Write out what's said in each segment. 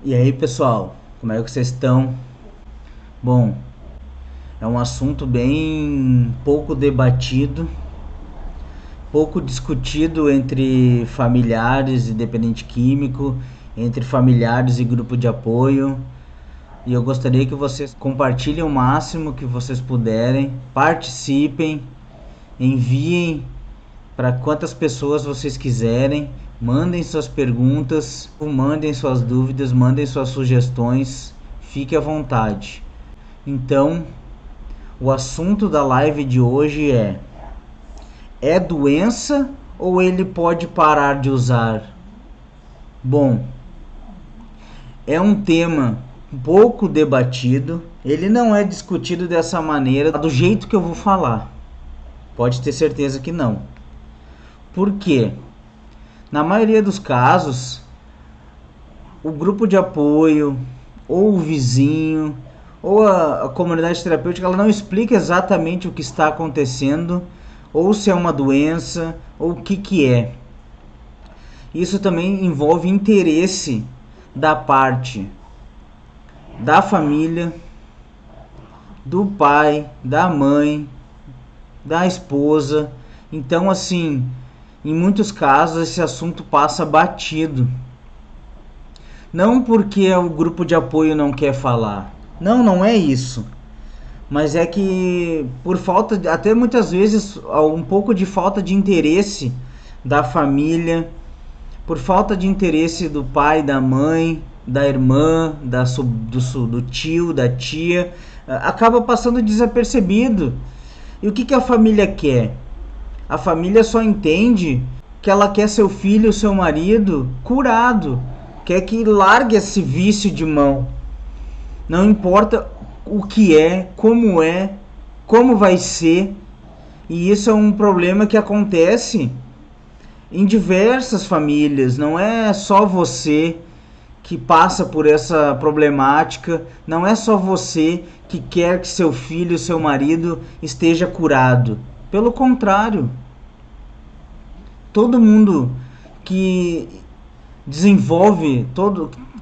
E aí, pessoal, como é que vocês estão? Bom, é um assunto bem pouco debatido, pouco discutido entre familiares e dependente químico, entre familiares e grupo de apoio. E eu gostaria que vocês compartilhem o máximo que vocês puderem, participem, enviem para quantas pessoas vocês quiserem, mandem suas perguntas, mandem suas dúvidas, mandem suas sugestões, fique à vontade. Então, o assunto da live de hoje é doença ou ele pode parar de usar? Bom, é um tema pouco debatido, ele não é discutido dessa maneira, do jeito que eu vou falar. Pode ter certeza que não. Por quê? Na maioria dos casos, o grupo de apoio, ou o vizinho, ou a comunidade terapêutica, ela não explica exatamente o que está acontecendo, ou se é uma doença, ou o que é. Isso também envolve interesse da parte da família, do pai, da mãe, da esposa. Então, assim, em muitos casos esse assunto passa batido. Não porque o grupo de apoio não quer falar. Não é isso. Mas é que por falta, até muitas vezes, um pouco de falta de interesse da família, por falta de interesse do pai, da mãe, da irmã, do tio, da tia, acaba passando desapercebido. E o que a família quer? A família só entende que ela quer seu filho, seu marido curado, quer que largue esse vício de mão. Não importa o que é, como vai ser. E isso é um problema que acontece em diversas famílias. Não é só você que passa por essa problemática, não é só você que quer que seu filho, seu marido esteja curado. Pelo contrário, todo mundo que desenvolve,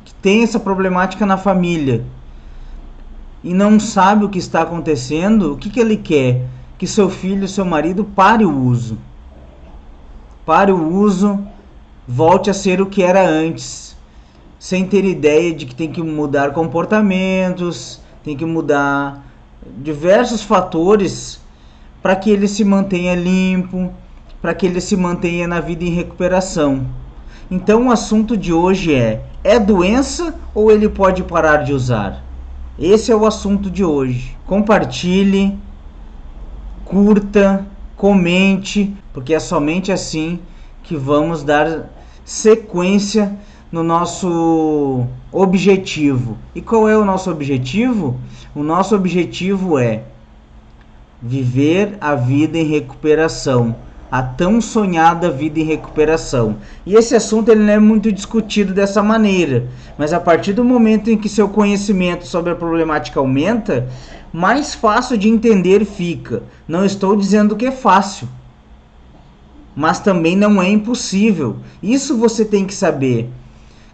que tem essa problemática na família e não sabe o que está acontecendo, o que ele quer? Que seu filho, seu marido pare o uso. Pare o uso, volte a ser o que era antes, sem ter ideia de que tem que mudar comportamentos, tem que mudar diversos fatores para que ele se mantenha limpo, para que ele se mantenha na vida em recuperação. Então o assunto de hoje é doença ou ele pode parar de usar? Esse é o assunto de hoje. Compartilhe, curta, comente, porque é somente assim que vamos dar sequência no nosso objetivo. E qual é o nosso objetivo? O nosso objetivo é viver a vida em recuperação, a tão sonhada vida em recuperação. E esse assunto ele não é muito discutido dessa maneira, mas a partir do momento em que seu conhecimento sobre a problemática aumenta, mais fácil de entender fica. Não estou dizendo que é fácil, mas também não é impossível. Isso você tem que saber,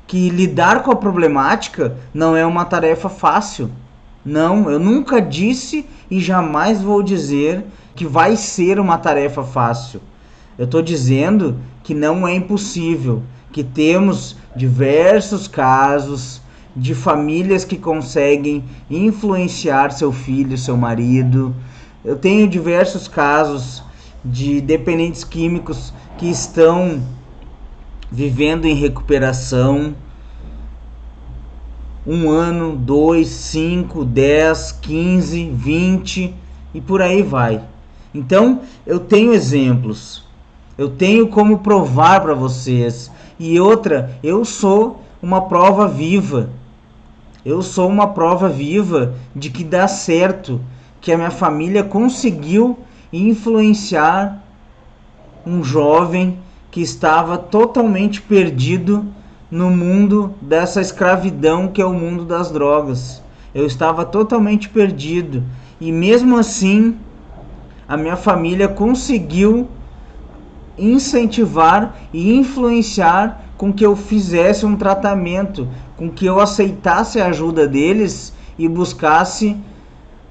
que lidar com a problemática não é uma tarefa fácil. Não, eu nunca disse e jamais vou dizer que vai ser uma tarefa fácil. Eu estou dizendo que não é impossível, que temos diversos casos de famílias que conseguem influenciar seu filho, seu marido. Eu tenho diversos casos de dependentes químicos que estão vivendo em recuperação 1 ano, 2, 5, 10, 15, 20 e por aí vai. Então, eu tenho exemplos, eu tenho como provar para vocês. E outra, eu sou uma prova viva. Eu sou uma prova viva de que dá certo, que a minha família conseguiu influenciar um jovem que estava totalmente perdido no mundo dessa escravidão que é o mundo das drogas. Eu estava totalmente perdido e mesmo assim a minha família conseguiu incentivar e influenciar com que eu fizesse um tratamento, com que eu aceitasse a ajuda deles e buscasse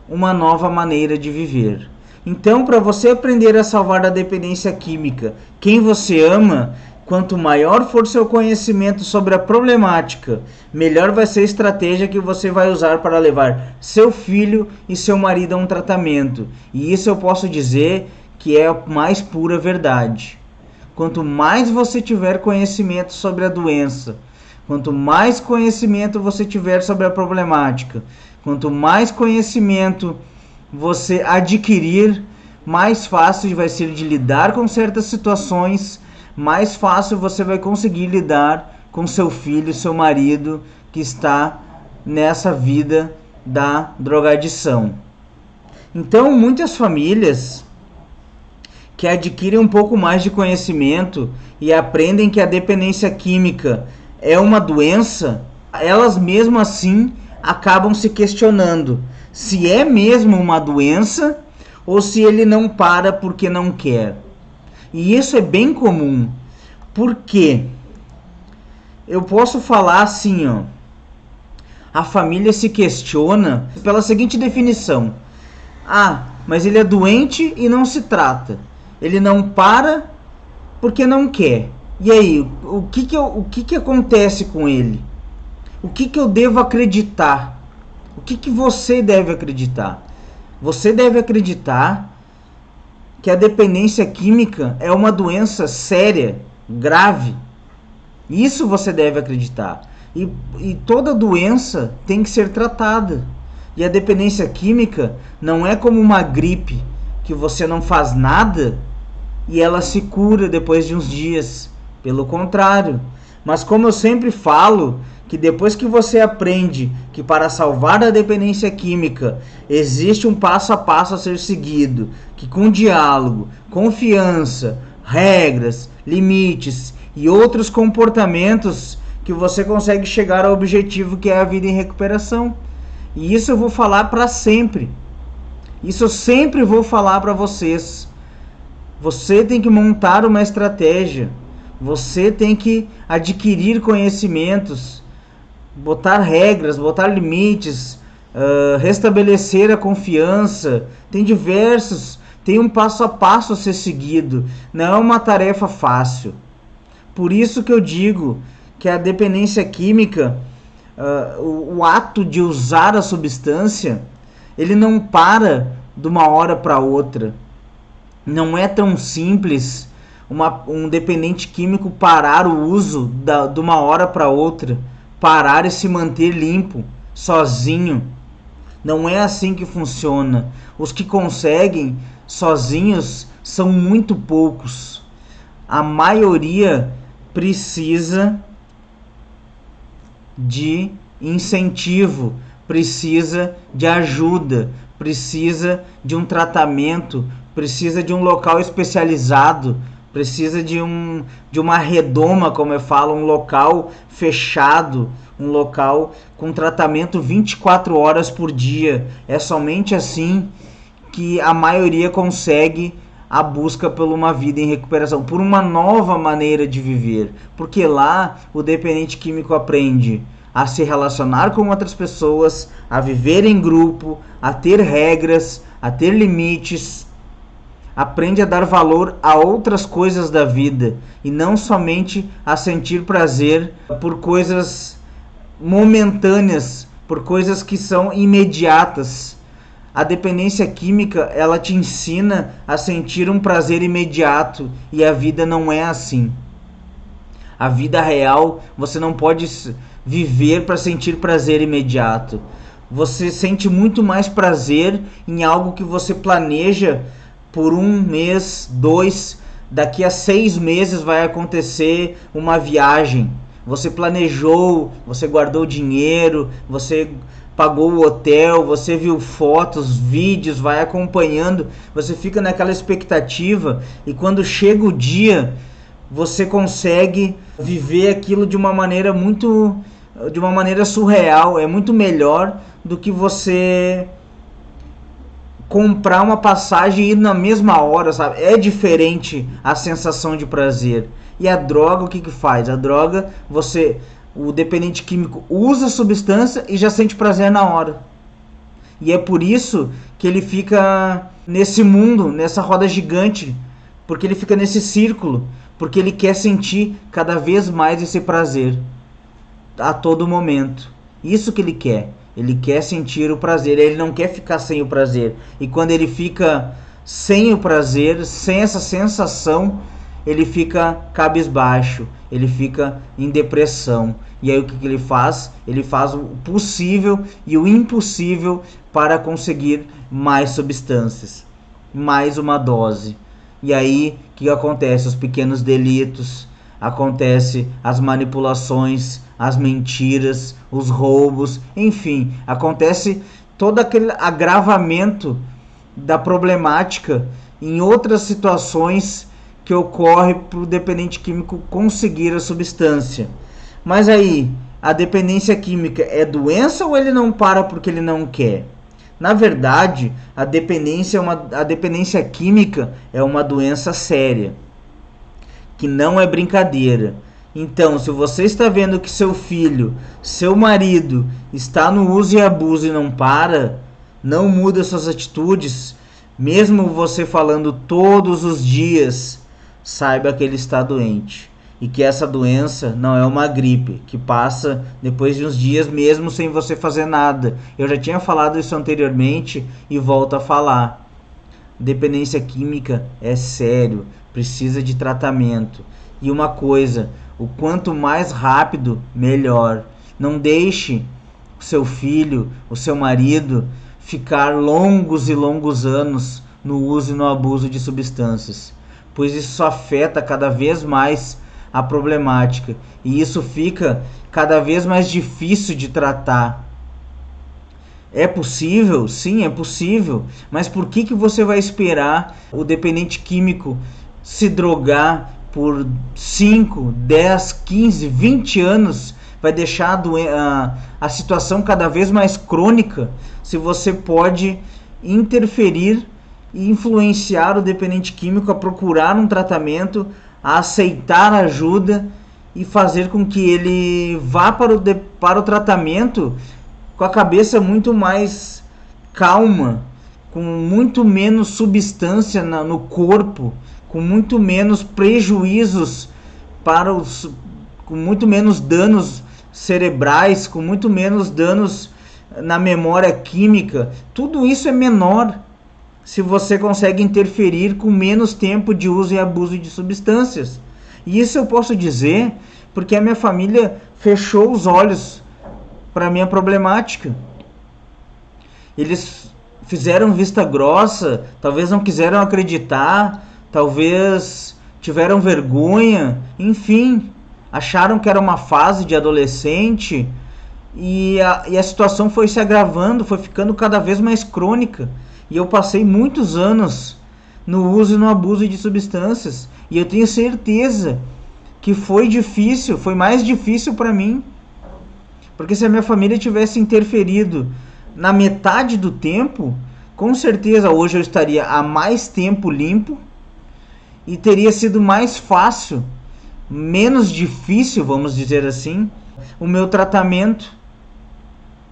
uma nova maneira de viver. Então, para você aprender a salvar da dependência química quem você ama, quanto maior for seu conhecimento sobre a problemática, melhor vai ser a estratégia que você vai usar para levar seu filho e seu marido a um tratamento. E isso eu posso dizer que é a mais pura verdade. Quanto mais você tiver conhecimento sobre a doença, quanto mais conhecimento você tiver sobre a problemática, quanto mais conhecimento você adquirir, mais fácil vai ser de lidar com certas situações, mais fácil você vai conseguir lidar com seu filho, seu marido, que está nessa vida da drogadição. Então, muitas famílias que adquirem um pouco mais de conhecimento e aprendem que a dependência química é uma doença, elas mesmo assim acabam se questionando se é mesmo uma doença ou se ele não para porque não quer. E isso é bem comum. Por quê? Eu posso falar assim, ó. A família se questiona pela seguinte definição: ah, mas ele é doente e não se trata. Ele não para porque não quer. E aí, o que acontece com ele? O que eu devo acreditar? O que você deve acreditar? Você deve acreditar que a dependência química é uma doença séria, grave. Isso você deve acreditar. E toda doença tem que ser tratada. E a dependência química não é como uma gripe, que você não faz nada e ela se cura depois de uns dias. Pelo contrário. Mas como eu sempre falo, que depois que você aprende que para salvar da dependência química existe um passo a passo a ser seguido, que com diálogo, confiança, regras, limites e outros comportamentos que você consegue chegar ao objetivo, que é a vida em recuperação. E isso eu vou falar para sempre. Isso eu sempre vou falar para vocês. Você tem que montar uma estratégia. Você tem que adquirir conhecimentos, botar regras, botar limites, restabelecer a confiança. Tem um passo a passo a ser seguido. Não é uma tarefa fácil. Por isso que eu digo que a dependência química, o ato de usar a substância, ele não para de uma hora para outra. Não é tão simples um dependente químico parar o uso de uma hora para outra, parar e se manter limpo, sozinho. Não é assim que funciona. Os que conseguem sozinhos são muito poucos. A maioria precisa de incentivo, precisa de ajuda, precisa de um tratamento, precisa de um local especializado, precisa de uma redoma, como eu falo, um local fechado, um local com tratamento 24 horas por dia. É somente assim que a maioria consegue a busca por uma vida em recuperação, por uma nova maneira de viver. Porque lá o dependente químico aprende a se relacionar com outras pessoas, a viver em grupo, a ter regras, a ter limites. Aprende a dar valor a outras coisas da vida e não somente a sentir prazer por coisas momentâneas, por coisas que são imediatas. A dependência química, ela te ensina a sentir um prazer imediato e a vida não é assim. A vida real, você não pode viver para sentir prazer imediato. Você sente muito mais prazer em algo que você planeja por 1 mês, 2, daqui a 6 meses vai acontecer uma viagem. Você planejou, você guardou dinheiro, você pagou o hotel, você viu fotos, vídeos, vai acompanhando, você fica naquela expectativa e quando chega o dia, você consegue viver aquilo de uma maneira surreal, é muito melhor do que você comprar uma passagem e ir na mesma hora, sabe? É diferente a sensação de prazer. E a droga, o que que faz? A droga, o dependente químico usa a substância e já sente prazer na hora. E é por isso que ele fica nesse mundo, nessa roda gigante, porque ele fica nesse círculo, porque ele quer sentir cada vez mais esse prazer a todo momento. Isso que ele quer. Ele quer sentir o prazer, ele não quer ficar sem o prazer. E quando ele fica sem o prazer, sem essa sensação, ele fica cabisbaixo, ele fica em depressão. E aí o que ele faz? Ele faz o possível e o impossível para conseguir mais substâncias, mais uma dose. E aí o que acontece? Os pequenos delitos, acontece as manipulações, as mentiras, os roubos, enfim, acontece todo aquele agravamento da problemática em outras situações que ocorre para o dependente químico conseguir a substância. Mas aí, a dependência química é doença ou ele não para porque ele não quer? Na verdade, a dependência química é uma doença séria, que não é brincadeira. Então, se você está vendo que seu filho, seu marido, está no uso e abuso e não para, não muda suas atitudes, mesmo você falando todos os dias, saiba que ele está doente. E que essa doença não é uma gripe, que passa depois de uns dias mesmo sem você fazer nada. Eu já tinha falado isso anteriormente e volto a falar. Dependência química é sério, precisa de tratamento. E uma coisa, o quanto mais rápido, melhor. Não deixe o seu filho, o seu marido, ficar longos e longos anos no uso e no abuso de substâncias, pois isso afeta cada vez mais a problemática e isso fica cada vez mais difícil de tratar. É possível? Sim, é possível. Mas por que você vai esperar o dependente químico se drogar por 5, 10, 15, 20 anos? Vai deixar a situação cada vez mais crônica, se você pode interferir e influenciar o dependente químico a procurar um tratamento, a aceitar ajuda e fazer com que ele vá para o tratamento com a cabeça muito mais calma, com muito menos substância no corpo, com muito menos prejuízos com muito menos danos cerebrais, com muito menos danos na memória química. Tudo isso é menor se você consegue interferir com menos tempo de uso e abuso de substâncias. E isso eu posso dizer porque a minha família fechou os olhos para a minha problemática. Eles fizeram vista grossa, talvez não quiseram acreditar, talvez tiveram vergonha, enfim, acharam que era uma fase de adolescente e a situação foi se agravando, foi ficando cada vez mais crônica. E eu passei muitos anos no uso e no abuso de substâncias. E eu tenho certeza que foi difícil, foi mais difícil para mim. Porque se a minha família tivesse interferido na metade do tempo, com certeza hoje eu estaria há mais tempo limpo e teria sido mais fácil, menos difícil, vamos dizer assim, o meu tratamento.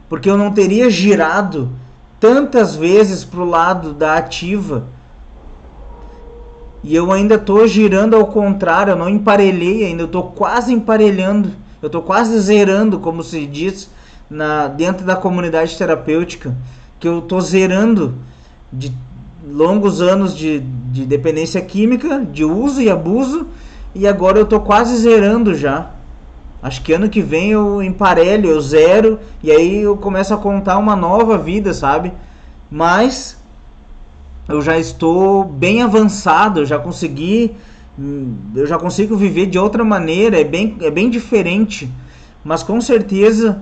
Porque eu não teria girado tantas vezes para o lado da ativa. E eu ainda estou girando ao contrário, eu não emparelhei ainda, eu estou quase emparelhando, eu estou quase zerando, como se diz dentro da comunidade terapêutica, que eu estou zerando de longos anos de dependência química, de uso e abuso, e agora eu estou quase zerando já. Acho que ano que vem eu emparelho, eu zero, e aí eu começo a contar uma nova vida, sabe? Mas eu já estou bem avançado, eu já consigo viver de outra maneira, é bem diferente. Mas com certeza,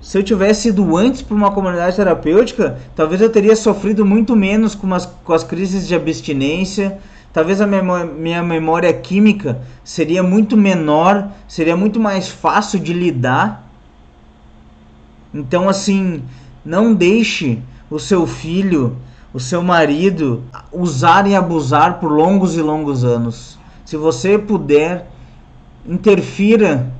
se eu tivesse ido antes para uma comunidade terapêutica, talvez eu teria sofrido muito menos com as crises de abstinência. Talvez a minha memória química seria muito menor, seria muito mais fácil de lidar. Então, assim, não deixe o seu filho, o seu marido usar e abusar por longos e longos anos. Se você puder, interfira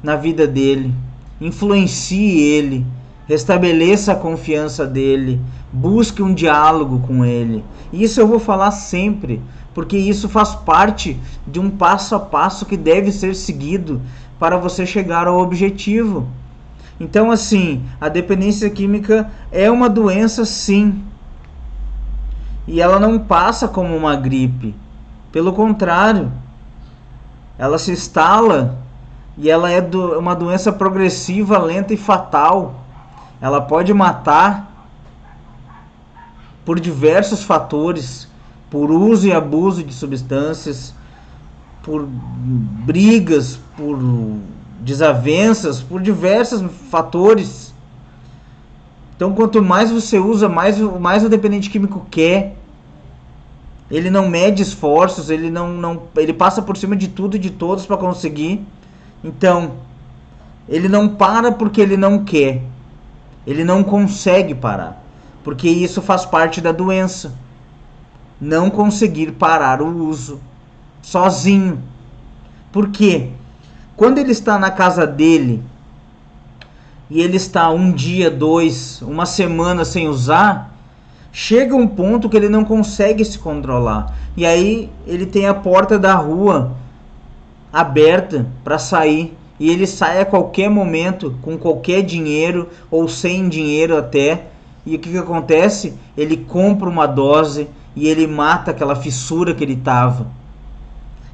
na vida dele, influencie ele, restabeleça a confiança dele, busque um diálogo com ele. Isso eu vou falar sempre, porque isso faz parte de um passo a passo que deve ser seguido para você chegar ao objetivo. Então, assim, a dependência química é uma doença, sim. E ela não passa como uma gripe. Pelo contrário, ela se instala e ela é uma doença progressiva, lenta e fatal. Ela pode matar por diversos fatores, por uso e abuso de substâncias, por brigas, por desavenças, por diversos fatores. Então, quanto mais você usa, mais o dependente químico quer. Ele não mede esforços, ele passa por cima de tudo e de todos para conseguir. Então, ele não para porque ele não quer. Ele não consegue parar, porque isso faz parte da doença. Não conseguir parar o uso sozinho. Por quê? Quando ele está na casa dele e ele está um dia, dois, uma semana sem usar, chega um ponto que ele não consegue se controlar. E aí ele tem a porta da rua aberta para sair. E ele sai a qualquer momento, com qualquer dinheiro ou sem dinheiro até. E o que acontece? Ele compra uma dose e ele mata aquela fissura que ele estava.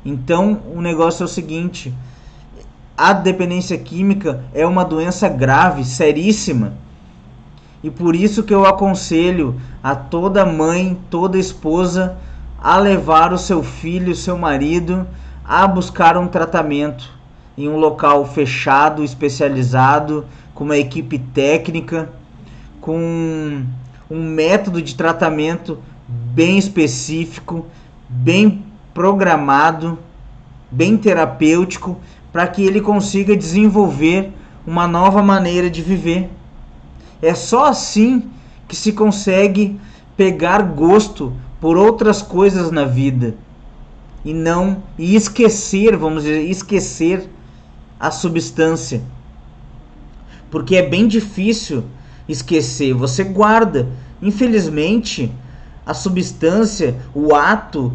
Então o negócio é o seguinte: a dependência química é uma doença grave, seríssima. E por isso que eu aconselho a toda mãe, toda esposa a levar o seu filho, o seu marido a buscar um tratamento em um local fechado, especializado, com uma equipe técnica, com um método de tratamento bem específico, bem programado, bem terapêutico, para que ele consiga desenvolver uma nova maneira de viver. É só assim que se consegue pegar gosto por outras coisas na vida e esquecer, vamos dizer, esquecer a substância. Porque é bem difícil esquecer, você guarda. Infelizmente, a substância, o ato,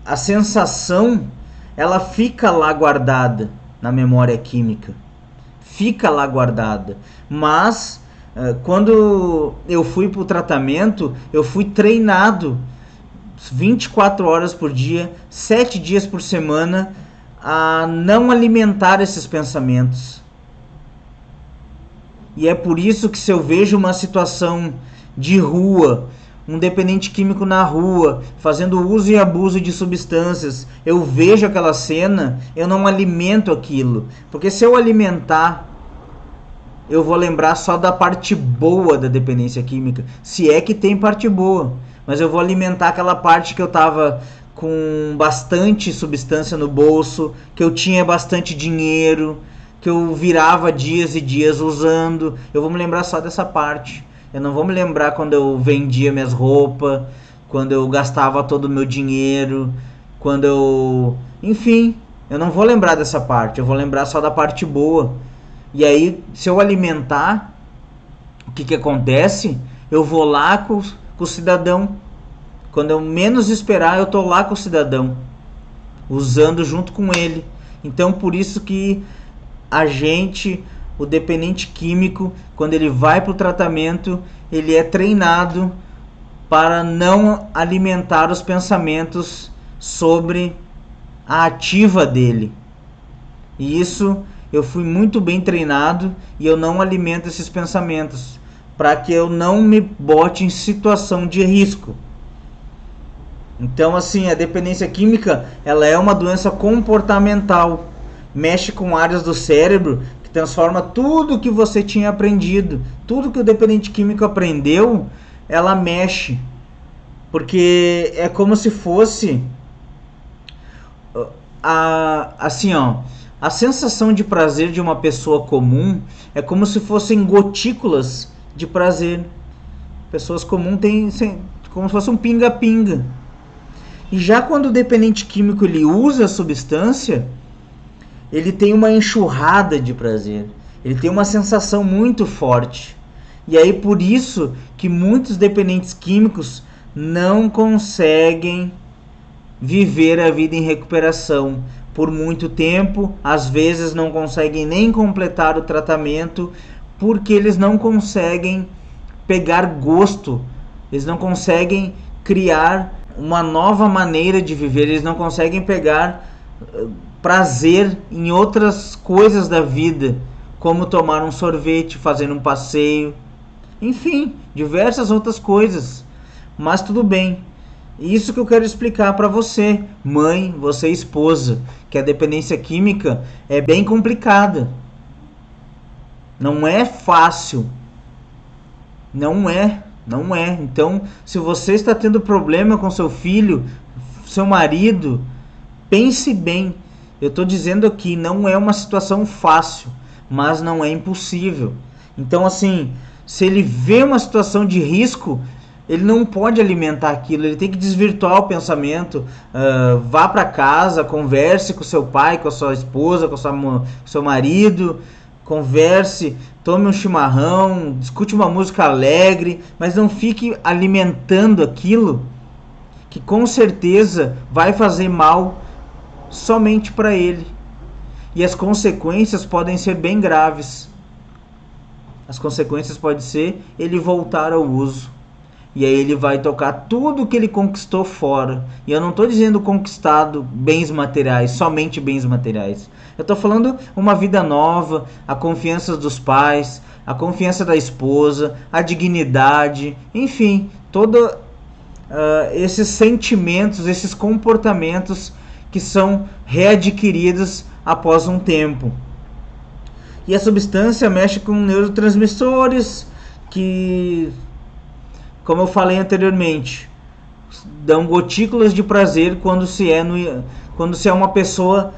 a sensação, ela fica lá guardada na memória química. Fica lá guardada. Mas quando eu fui para o tratamento, eu fui treinado 24 horas por dia, 7 dias por semana, a não alimentar esses pensamentos. E é por isso que, se eu vejo uma situação de rua, um dependente químico na rua, fazendo uso e abuso de substâncias, eu vejo aquela cena, eu não alimento aquilo. Porque se eu alimentar, eu vou lembrar só da parte boa da dependência química, se é que tem parte boa. Mas eu vou alimentar aquela parte que eu estava com bastante substância no bolso, que eu tinha bastante dinheiro, que eu virava dias e dias usando. Eu vou me lembrar só dessa parte. Eu não vou me lembrar quando eu vendia minhas roupas, quando eu gastava todo o meu dinheiro, quando eu... Enfim, eu não vou lembrar dessa parte. Eu vou lembrar só da parte boa. E aí, se eu alimentar, o que acontece? Eu vou lá com o cidadão. Quando eu menos esperar, eu tô lá com o cidadão, usando junto com ele. Então, por isso que a gente, o dependente químico, quando ele vai para o tratamento, ele é treinado para não alimentar os pensamentos sobre a ativa dele. E isso eu fui muito bem treinado, e eu não alimento esses pensamentos, para que eu não me bote em situação de risco. Então, assim, a dependência química, ela é uma doença comportamental. Mexe com áreas do cérebro que transforma tudo que você tinha aprendido. Tudo que o dependente químico aprendeu, ela mexe. Porque é como se fosse... A sensação de prazer de uma pessoa comum é como se fossem gotículas de prazer. Pessoas comuns têm como se fosse um pinga-pinga. E já quando o dependente químico ele usa a substância, ele tem uma enxurrada de prazer. Ele tem uma sensação muito forte. E aí por isso que muitos dependentes químicos não conseguem viver a vida em recuperação por muito tempo, às vezes não conseguem nem completar o tratamento, porque eles não conseguem pegar gosto, eles não conseguem criar uma nova maneira de viver, eles não conseguem pegar prazer em outras coisas da vida, como tomar um sorvete, fazer um passeio, enfim, diversas outras coisas. Mas tudo bem. Isso que eu quero explicar para você, mãe, você esposa, que a dependência química é bem complicada. Não é fácil. Não é. Então, se você está tendo problema com seu filho, seu marido, pense bem. Eu estou dizendo aqui, não é uma situação fácil, mas não é impossível. Então, assim, se ele vê uma situação de risco, ele não pode alimentar aquilo, ele tem que desvirtuar o pensamento, vá para casa, converse com seu pai, com a sua esposa, com seu marido, converse, tome um chimarrão, discute uma música alegre, mas não fique alimentando aquilo que com certeza vai fazer mal somente para ele. E as consequências podem ser bem graves. As consequências podem ser ele voltar ao uso. E aí ele vai tocar tudo que ele conquistou fora. E eu não estou dizendo conquistado bens materiais, somente bens materiais. Eu estou falando uma vida nova, a confiança dos pais, a confiança da esposa, a dignidade, enfim, todos esses sentimentos, esses comportamentos que são readquiridos após um tempo. E a substância mexe com neurotransmissores que, como eu falei anteriormente, dão gotículas de prazer quando se é uma pessoa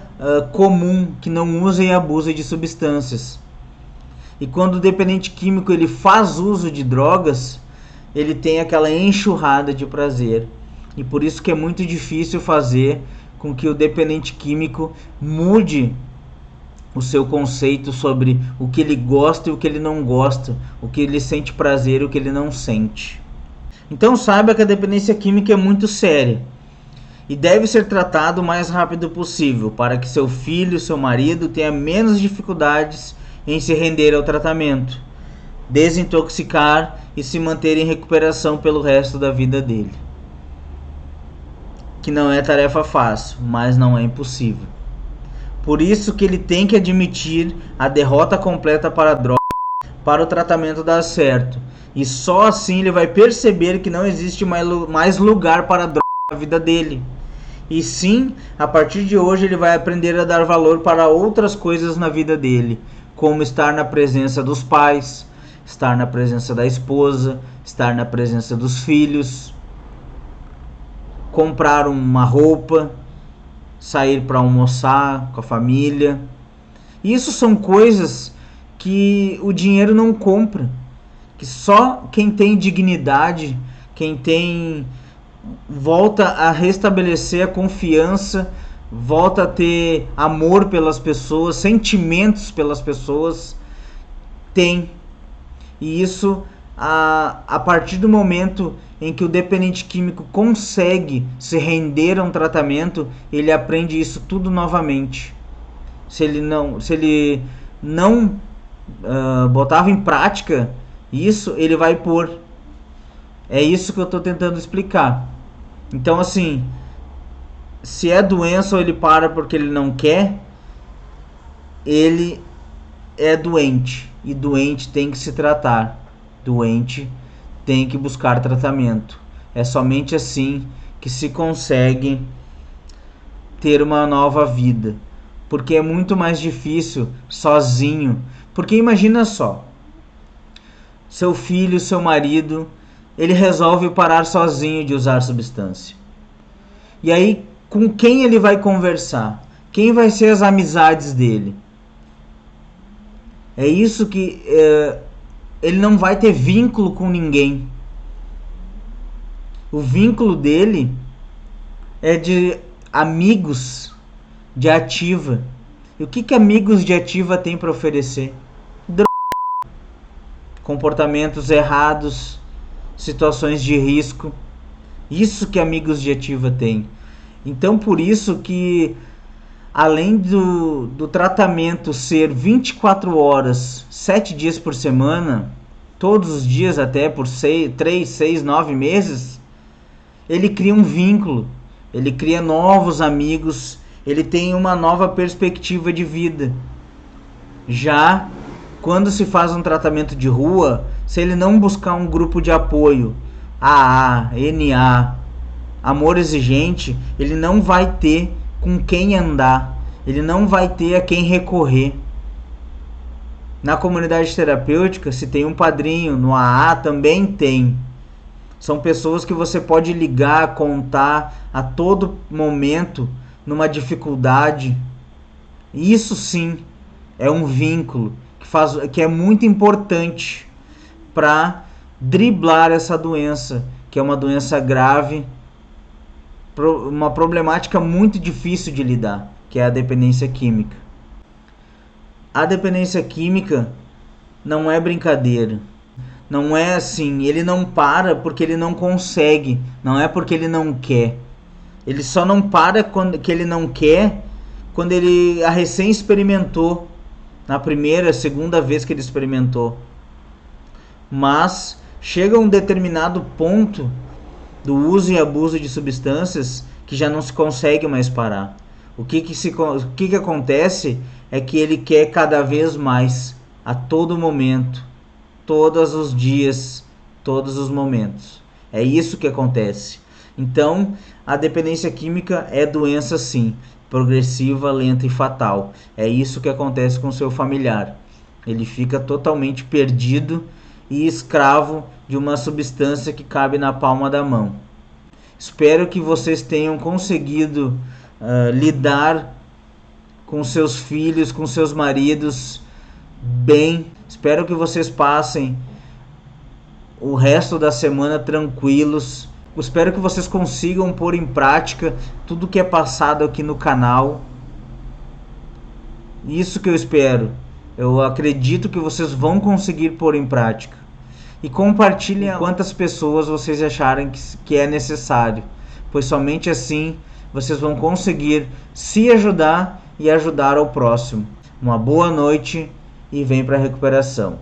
comum que não usa e abusa de substâncias. E quando o dependente químico ele faz uso de drogas, ele tem aquela enxurrada de prazer. E por isso que é muito difícil fazer com que o dependente químico mude o seu conceito sobre o que ele gosta e o que ele não gosta, o que ele sente prazer e o que ele não sente. Então saiba que a dependência química é muito séria e deve ser tratado o mais rápido possível para que seu filho, seu marido tenha menos dificuldades em se render ao tratamento, desintoxicar e se manter em recuperação pelo resto da vida dele. Que não é tarefa fácil, mas não é impossível. Por isso que ele tem que admitir a derrota completa para a droga, para o tratamento dar certo. E só assim ele vai perceber que não existe mais lugar para a droga na vida dele. E sim, a partir de hoje ele vai aprender a dar valor para outras coisas na vida dele, como estar na presença dos pais, estar na presença da esposa, estar na presença dos filhos, comprar uma roupa, sair para almoçar com a família. Isso são coisas que o dinheiro não compra, que só quem tem dignidade, quem tem, volta a restabelecer a confiança, volta a ter amor pelas pessoas, sentimentos pelas pessoas, tem. E isso a partir do momento em que o dependente químico consegue se render a um tratamento, ele aprende isso tudo novamente. Se ele não botava em prática isso, ele vai pôr. É isso que eu estou tentando explicar. Então, assim, se é doença ou ele para porque ele não quer, ele é doente. E doente tem que se tratar. Doente tem que buscar tratamento. É somente assim que se consegue ter uma nova vida. Porque é muito mais difícil sozinho. Porque imagina só, seu filho, seu marido, ele resolve parar sozinho de usar substância. E aí, com quem ele vai conversar? Quem vai ser as amizades dele? É isso que ele não vai ter vínculo com ninguém. O vínculo dele é de amigos de ativa. E o que amigos de ativa tem para oferecer? Comportamentos errados, situações de risco. Isso que amigos de ativa tem. Então, por isso que, além do tratamento ser 24 horas, 7 dias por semana, todos os dias até por 3, 6, 9 meses, ele cria um vínculo, ele cria novos amigos, ele tem uma nova perspectiva de vida. Já quando se faz um tratamento de rua, se ele não buscar um grupo de apoio, AA, NA, amor exigente, ele não vai ter com quem andar, ele não vai ter a quem recorrer. Na comunidade terapêutica, se tem um padrinho, no AA também tem. São pessoas que você pode ligar, contar a todo momento numa dificuldade. Isso sim é um vínculo que é muito importante para driblar essa doença, que é uma doença grave, uma problemática muito difícil de lidar, que é a dependência química. A dependência química não é brincadeira. Não é assim, ele não para porque ele não consegue, não é porque ele não quer. Ele só não para quando que ele não quer, quando ele recém experimentou, na primeira, segunda vez que ele experimentou. Mas chega a um determinado ponto do uso e abuso de substâncias que já não se consegue mais parar. O que acontece é que ele quer cada vez mais, a todo momento, todos os dias, todos os momentos. É isso que acontece. Então, a dependência química é doença sim, progressiva, lenta e fatal. É isso que acontece com seu familiar. Ele fica totalmente perdido e escravo de uma substância que cabe na palma da mão. Espero que vocês tenham conseguido lidar com seus filhos, com seus maridos bem. Espero que vocês passem o resto da semana tranquilos. Espero que vocês consigam pôr em prática tudo que é passado aqui no canal. Isso que eu espero. Eu acredito que vocês vão conseguir pôr em prática. E compartilhem quantas pessoas vocês acharem que é necessário, pois somente assim vocês vão conseguir se ajudar e ajudar ao próximo. Uma boa noite e vem para a recuperação.